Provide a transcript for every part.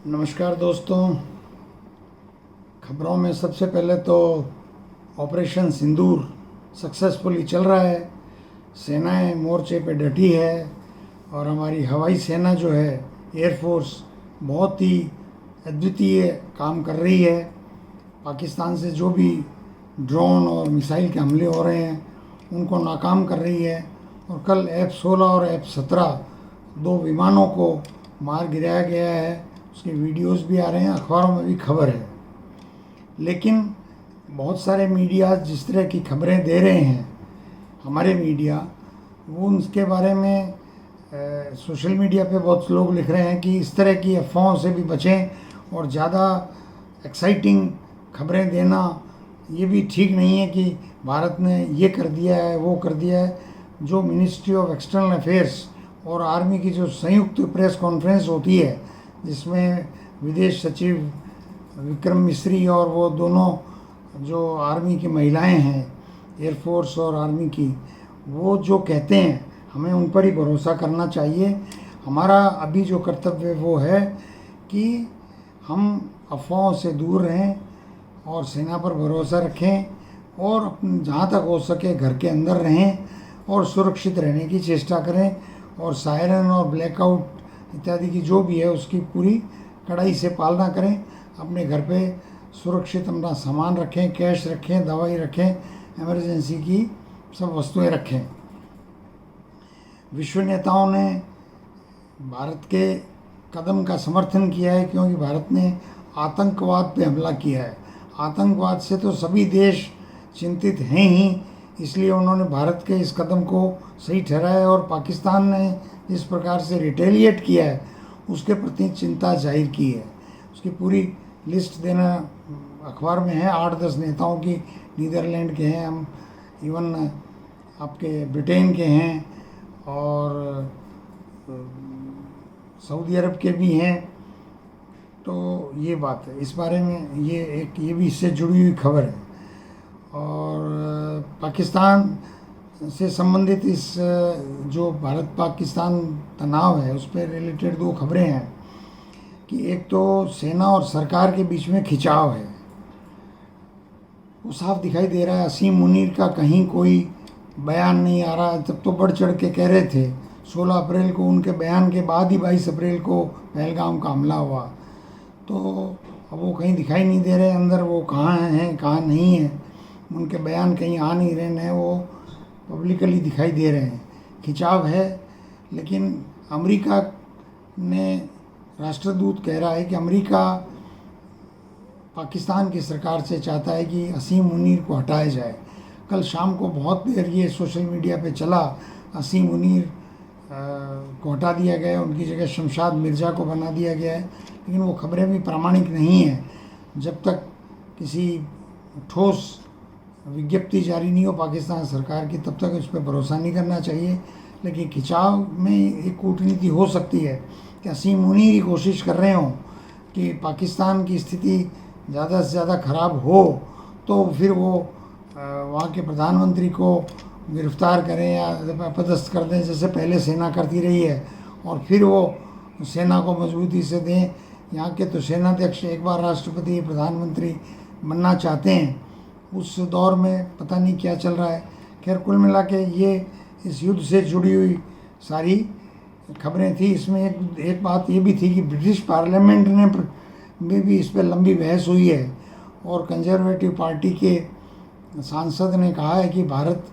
नमस्कार दोस्तों। खबरों में सबसे पहले तो ऑपरेशन सिंदूर सक्सेसफुली चल रहा है। सेनाएं मोर्चे पे डटी है और हमारी हवाई सेना जो है, एयरफोर्स, बहुत ही अद्वितीय काम कर रही है। पाकिस्तान से जो भी ड्रोन और मिसाइल के हमले हो रहे हैं उनको नाकाम कर रही है। और कल F-16 और F-17 दो विमानों को मार गिराया गया है। उसके वीडियोस भी आ रहे हैं, अखबारों में भी खबर है। लेकिन बहुत सारे मीडिया जिस तरह की खबरें दे रहे हैं, हमारे मीडिया, वो उसके बारे में सोशल मीडिया पे बहुत लोग लिख रहे हैं कि इस तरह की अफवाहों से भी बचें और ज़्यादा एक्साइटिंग खबरें देना ये भी ठीक नहीं है कि भारत ने ये कर दिया है, वो कर दिया है। जो मिनिस्ट्री ऑफ एक्सटर्नल अफेयर्स और आर्मी की जो संयुक्त प्रेस कॉन्फ्रेंस होती है, जिसमें विदेश सचिव विक्रम मिस्री और वो दोनों जो आर्मी की महिलाएं हैं, एयरफोर्स और आर्मी की, वो जो कहते हैं हमें उन पर ही भरोसा करना चाहिए। हमारा अभी जो कर्तव्य वो है कि हम अफवाहों से दूर रहें और सेना पर भरोसा रखें और अपने जहाँ तक हो सके घर के अंदर रहें और सुरक्षित रहने की चेष्टा करें। और सायरन और ब्लैकआउट इत्यादि की जो भी है उसकी पूरी कड़ाई से पालना करें। अपने घर पे सुरक्षित अपना सामान रखें, कैश रखें, दवाई रखें, इमरजेंसी की सब वस्तुएं रखें। विश्व नेताओं ने भारत के कदम का समर्थन किया है क्योंकि भारत ने आतंकवाद पे हमला किया है। आतंकवाद से तो सभी देश चिंतित हैं ही, इसलिए उन्होंने भारत के इस कदम को सही ठहराया। और पाकिस्तान ने जिस प्रकार से रिटेलिएट किया है उसके प्रति चिंता जाहिर की है। उसकी पूरी लिस्ट देना अखबार में है। 8-10 नेताओं की, नीदरलैंड के हैं, हम इवन आपके ब्रिटेन के हैं और सऊदी अरब के भी हैं। तो ये बात है, इस बारे में ये भी इससे जुड़ी हुई खबर है। और पाकिस्तान से संबंधित इस जो भारत पाकिस्तान तनाव है उस पर रिलेटेड दो खबरें हैं कि एक तो सेना और सरकार के बीच में खिंचाव है, वो साफ दिखाई दे रहा है। असीम मुनीर का कहीं कोई बयान नहीं आ रहा। तब तो बढ़ चढ़ के कह रहे थे 16 अप्रैल को, उनके बयान के बाद ही 22 अप्रैल को पहलगाम का हमला हुआ। तो अब वो कहीं दिखाई नहीं दे रहे अंदर, वो कहाँ हैं कहाँ नहीं है, उनके बयान कहीं आ नहीं रहे हैं, वो पब्लिकली दिखाई दे रहे हैं। खिंचाव है। लेकिन अमेरिका ने, राष्ट्रदूत कह रहा है कि अमेरिका पाकिस्तान की सरकार से चाहता है कि असीम मुनीर को हटाया जाए। कल शाम को बहुत देर ये सोशल मीडिया पे चला, असीम मुनीर को हटा दिया गया, उनकी जगह शमशाद मिर्ज़ा को बना दिया गया है। लेकिन वो खबरें भी प्रामाणिक नहीं हैं। जब तक किसी ठोस विज्ञप्ति जारी नहीं हो पाकिस्तान सरकार की, तब तक उस पर भरोसा नहीं करना चाहिए। लेकिन खिंचाव में एक कूटनीति हो सकती है कि असीम मुनीर ही कोशिश कर रहे हों कि पाकिस्तान की स्थिति ज़्यादा से ज़्यादा ख़राब हो तो फिर वो वहाँ के प्रधानमंत्री को गिरफ्तार करें या अपदस्थ कर दें, जैसे पहले सेना करती रही है, और फिर वो सेना को मजबूती से दें। यहाँ के तो सेनाध्यक्ष एक बार राष्ट्रपति, प्रधानमंत्री बनना चाहते हैं। उस दौर में पता नहीं क्या चल रहा है। खैर, कुल मिला के ये इस युद्ध से जुड़ी हुई सारी खबरें थी। इसमें एक बात ये भी थी कि ब्रिटिश पार्लियामेंट में भी इस पर लंबी बहस हुई है और कंजर्वेटिव पार्टी के सांसद ने कहा है कि भारत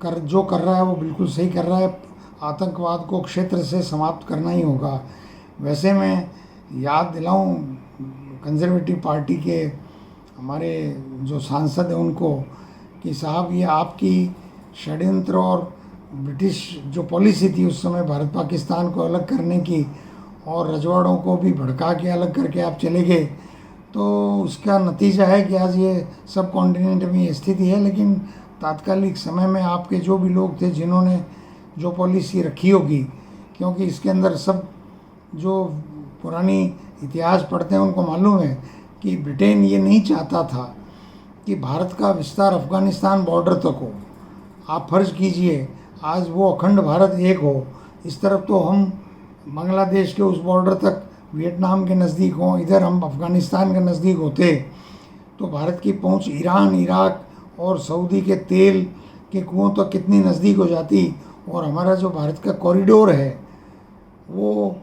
जो कर रहा है वो बिल्कुल सही कर रहा है, आतंकवाद को क्षेत्र से समाप्त करना ही होगा। वैसे मैं याद दिलाऊं कंजर्वेटिव पार्टी के हमारे जो सांसद हैं उनको कि साहब, ये आपकी षड्यंत्र और ब्रिटिश जो पॉलिसी थी उस समय भारत पाकिस्तान को अलग करने की और रजवाड़ों को भी भड़का के अलग करके आप चले गए, तो उसका नतीजा है कि आज ये सब कॉन्टिनेंट में ये स्थिति है। लेकिन तात्कालिक समय में आपके जो भी लोग थे जिन्होंने जो पॉलिसी रखी होगी, क्योंकि इसके अंदर सब जो पुरानी इतिहास पढ़ते हैं उनको मालूम है कि ब्रिटेन ये नहीं चाहता था कि भारत का विस्तार अफ़गानिस्तान बॉर्डर तक हो। आप फर्ज कीजिए आज वो अखंड भारत एक हो, इस तरफ तो हम बांग्लादेश के उस बॉर्डर तक वियतनाम के नज़दीक हों, इधर हम अफ़गानिस्तान के नज़दीक होते तो भारत की पहुंच ईरान, इराक और सऊदी के तेल के कुओं तक कितनी नज़दीक हो जाती, और हमारा जो भारत का कॉरिडोर है वो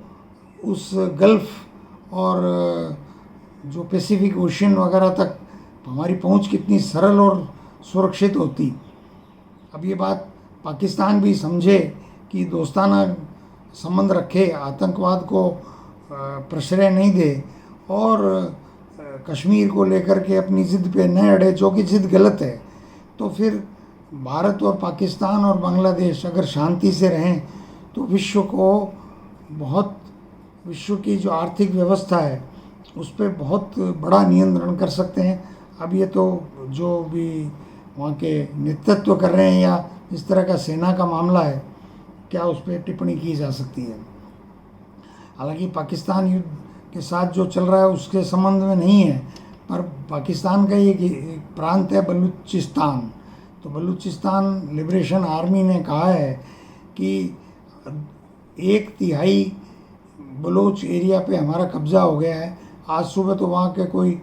उस गल्फ़ और जो पैसिफिक ओशन वगैरह तक हमारी पहुंच कितनी सरल और सुरक्षित होती। अब ये बात पाकिस्तान भी समझे कि दोस्ताना संबंध रखे, आतंकवाद को प्रश्रय नहीं दे, और कश्मीर को लेकर के अपनी ज़िद पे न अड़े, जो कि ज़िद गलत है, तो फिर भारत और पाकिस्तान और बांग्लादेश अगर शांति से रहें तो विश्व की जो आर्थिक व्यवस्था है उस पर बहुत बड़ा नियंत्रण कर सकते हैं। अब ये तो जो भी वहाँ के नेतृत्व कर रहे हैं या इस तरह का सेना का मामला है, क्या उस पर टिप्पणी की जा सकती है। हालांकि पाकिस्तान युद्ध के साथ जो चल रहा है उसके संबंध में नहीं है, पर पाकिस्तान का एक प्रांत है बलूचिस्तान। तो बलूचिस्तान लिबरेशन आर्मी ने कहा है कि 1/3 बलोच एरिया पे हमारा कब्ज़ा हो गया है। आज सुबह तो वहाँ के कोई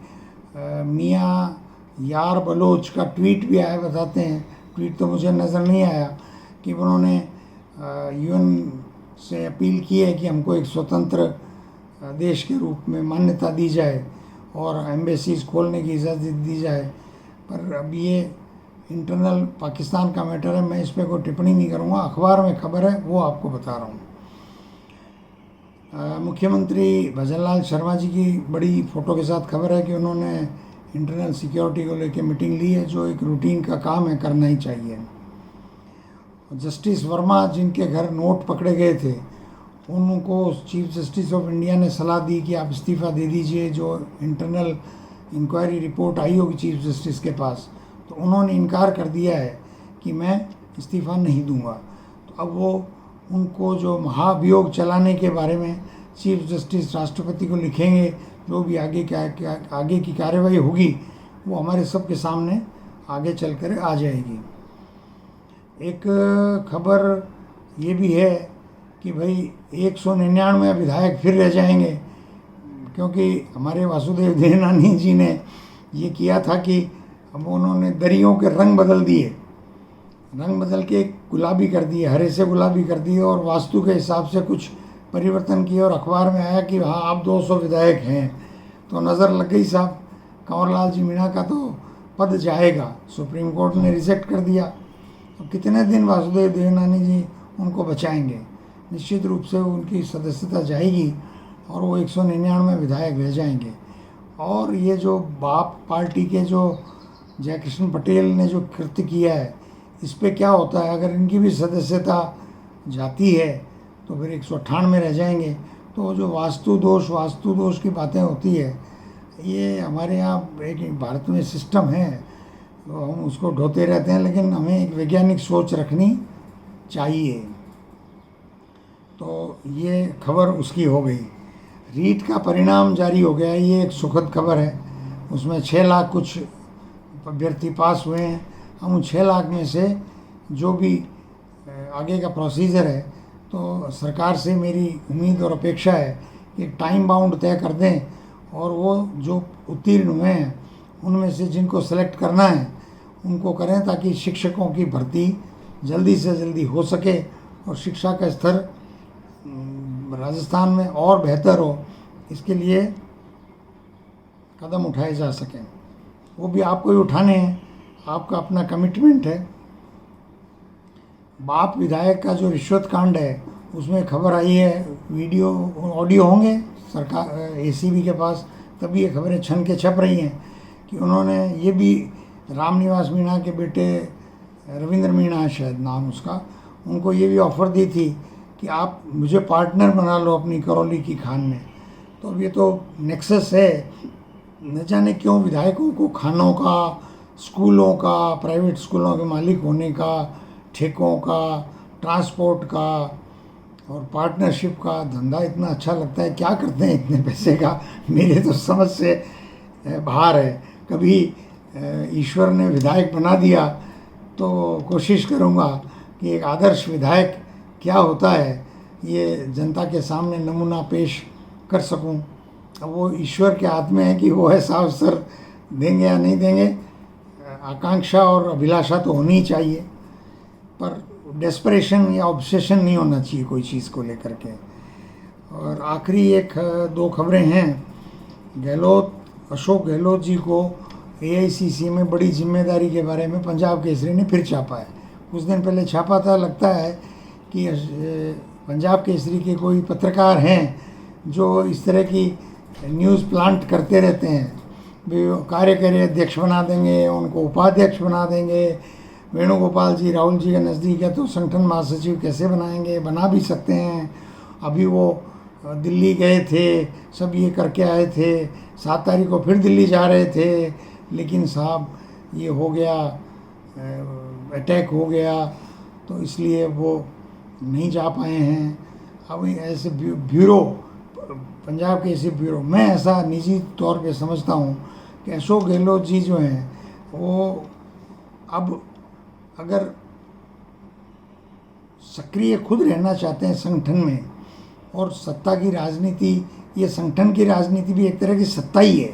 मियाँ यार बलोच का ट्वीट भी आया, बताते हैं, ट्वीट तो मुझे नज़र नहीं आया, कि उन्होंने यूएन से अपील की है कि हमको एक स्वतंत्र देश के रूप में मान्यता दी जाए और एम्बेसीज खोलने की इजाज़त दी जाए। पर अब ये इंटरनल पाकिस्तान का मैटर है, मैं इस पर कोई टिप्पणी नहीं करूँगा। अखबार में खबर है वो आपको बता रहा हूँ। मुख्यमंत्री भजनलाल शर्मा जी की बड़ी फ़ोटो के साथ खबर है कि उन्होंने इंटरनल सिक्योरिटी को लेकर मीटिंग ली है, जो एक रूटीन का काम है, करना ही चाहिए। जस्टिस वर्मा जिनके घर नोट पकड़े गए थे, उनको चीफ जस्टिस ऑफ इंडिया ने सलाह दी कि आप इस्तीफ़ा दे दीजिए। जो इंटरनल इंक्वायरी रिपोर्ट आई होगी चीफ जस्टिस के पास, तो उन्होंने इनकार कर दिया है कि मैं इस्तीफ़ा नहीं दूंगा। तो अब वो उनको जो महाभियोग चलाने के बारे में चीफ जस्टिस राष्ट्रपति को लिखेंगे, जो भी आगे की कार्रवाई होगी वो हमारे सबके सामने आगे चल कर आ जाएगी। एक खबर ये भी है कि भाई 199 विधायक फिर रह जाएंगे, क्योंकि हमारे वासुदेव देवनानी जी ने ये किया था कि अब उन्होंने दरियों के रंग बदल दिए, रंग बदल के गुलाबी कर दिए, हरे से गुलाबी कर दिए, और वास्तु के हिसाब से कुछ परिवर्तन किए, और अखबार में आया कि हाँ अब 200 विधायक हैं। तो नज़र लग गई साहब, कंवरलाल जी मीणा का तो पद जाएगा। सुप्रीम कोर्ट ने रिजेक्ट कर दिया। अब कितने दिन वासुदेव देवनानी जी उनको बचाएंगे? निश्चित रूप से उनकी सदस्यता जाएगी और वो 199 विधायक रह जाएंगे। और ये जो बाप पार्टी के जो जयकृष्ण पटेल ने जो कृत्य किया है, इस पे क्या होता है, अगर इनकी भी सदस्यता जाती है तो फिर 198 रह जाएंगे। तो जो वास्तु दोष की बातें होती है, ये हमारे यहाँ एक भारत में सिस्टम है, तो हम उसको ढोते रहते हैं, लेकिन हमें एक वैज्ञानिक सोच रखनी चाहिए। तो ये खबर उसकी हो गई। रीट का परिणाम जारी हो गया है, ये एक सुखद खबर है। उसमें 6 लाख कुछ अभ्यर्थी पास हुए हैं। हम उन 6 लाख में से जो भी आगे का प्रोसीजर है, तो सरकार से मेरी उम्मीद और अपेक्षा है कि टाइम बाउंड तय कर दें, और वो जो उत्तीर्ण हुए हैं उनमें से जिनको सेलेक्ट करना है उनको करें, ताकि शिक्षकों की भर्ती जल्दी से जल्दी हो सके और शिक्षा का स्तर राजस्थान में और बेहतर हो, इसके लिए कदम उठाए जा सकें। वो भी आपको ही उठाने हैं, आपका अपना कमिटमेंट है। बाप विधायक का जो रिश्वत कांड है, उसमें खबर आई है, वीडियो ऑडियो होंगे सरकार एसीबी के पास, तभी ये खबरें छन के छप रही हैं कि उन्होंने ये भी रामनिवास मीणा के बेटे रविंद्र मीणा शायद नाम उसका, उनको ये भी ऑफ़र दी थी कि आप मुझे पार्टनर बना लो अपनी करौली की खान में। तो अब ये तो नेक्सस है, न जाने क्यों विधायकों को खानों का, स्कूलों का, प्राइवेट स्कूलों के मालिक होने का, ठेकों का, ट्रांसपोर्ट का और पार्टनरशिप का धंधा इतना अच्छा लगता है। क्या करते हैं इतने पैसे का, मेरे तो समझ से बाहर है। कभी ईश्वर ने विधायक बना दिया तो कोशिश करूँगा कि एक आदर्श विधायक क्या होता है ये जनता के सामने नमूना पेश कर सकूं। अब वो ईश्वर के हाथ में है कि वो ऐसा अवसर देंगे या नहीं देंगे। आकांक्षा और अभिलाषा तो होनी ही चाहिए, पर डेस्परेशन या ऑब्सेशन नहीं होना चाहिए कोई चीज़ को लेकर के। और आखिरी एक दो खबरें हैं। अशोक गहलोत जी को एआईसीसी में बड़ी जिम्मेदारी के बारे में पंजाब केसरी ने फिर छापा है। कुछ दिन पहले छापा था, लगता है कि पंजाब केसरी के कोई पत्रकार हैं जो इस तरह की न्यूज़ प्लांट करते रहते हैं। कार्यकारी अध्यक्ष बना देंगे, उनको उपाध्यक्ष बना देंगे। वेणुगोपाल जी राहुल जी के नज़दीक है तो संगठन महासचिव कैसे बनाएंगे, बना भी सकते हैं। अभी वो दिल्ली गए थे, सब ये करके आए थे, 7 तारीख को फिर दिल्ली जा रहे थे, लेकिन साहब ये हो गया, अटैक हो गया, तो इसलिए वो नहीं जा पाए हैं। अब ऐसे ब्यूरो, पंजाब के ऐसे ब्यूरो, मैं ऐसा निजी तौर पे समझता हूँ कि अशोक गहलोत जी जो हैं वो अब अगर सक्रिय खुद रहना चाहते हैं संगठन में, और सत्ता की राजनीति, ये संगठन की राजनीति भी एक तरह की सत्ता ही है,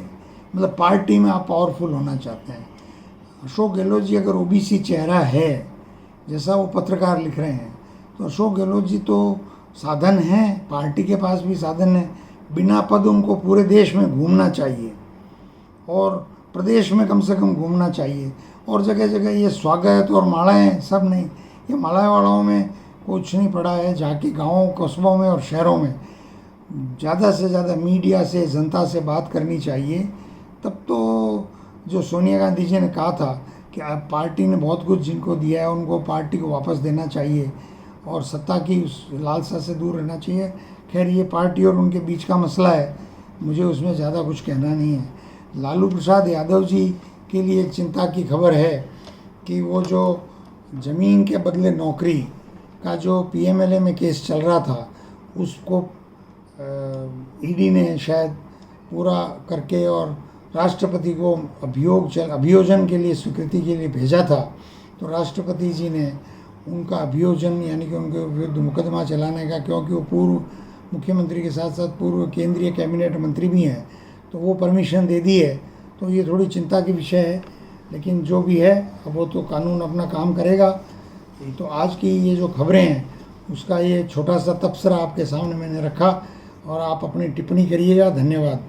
मतलब पार्टी में आप पावरफुल होना चाहते हैं। अशोक गहलोत जी अगर ओबीसी चेहरा है जैसा वो पत्रकार लिख रहे हैं, तो अशोक गहलोत जी तो साधन हैं, पार्टी के पास भी साधन है। बिना पद उनको पूरे देश में घूमना चाहिए और प्रदेश में कम से कम घूमना चाहिए। और जगह जगह ये स्वागत और मालाएँ सब नहीं, ये माला वालों में कुछ नहीं पड़ा है। जाके गाँवों, कस्बों में और शहरों में ज़्यादा से ज़्यादा मीडिया से, जनता से बात करनी चाहिए। तब तो जो सोनिया गांधी जी ने कहा था कि पार्टी ने बहुत कुछ जिनको दिया है उनको पार्टी को वापस देना चाहिए और सत्ता की उस लालसा से दूर रहना चाहिए। खैर ये पार्टी और उनके बीच का मसला है, मुझे उसमें ज़्यादा कुछ कहना नहीं है। लालू प्रसाद यादव जी के लिए एक चिंता की खबर है कि वो जो ज़मीन के बदले नौकरी का जो पीएमएलए में केस चल रहा था, उसको ईडी ने शायद पूरा करके और राष्ट्रपति को अभियोजन के लिए, स्वीकृति के लिए भेजा था। तो राष्ट्रपति जी ने उनका अभियोजन यानी कि उनके विरुद्ध मुकदमा चलाने का, क्योंकि वो पूर्व मुख्यमंत्री के साथ साथ पूर्व केंद्रीय कैबिनेट मंत्री भी हैं, तो वो परमिशन दे दी है। तो ये थोड़ी चिंता की विषय है, लेकिन जो भी है अब वो तो कानून अपना काम करेगा। तो आज की ये जो खबरें हैं उसका ये छोटा सा तबसरा आपके सामने मैंने रखा और आप अपनी टिप्पणी करिएगा। धन्यवाद।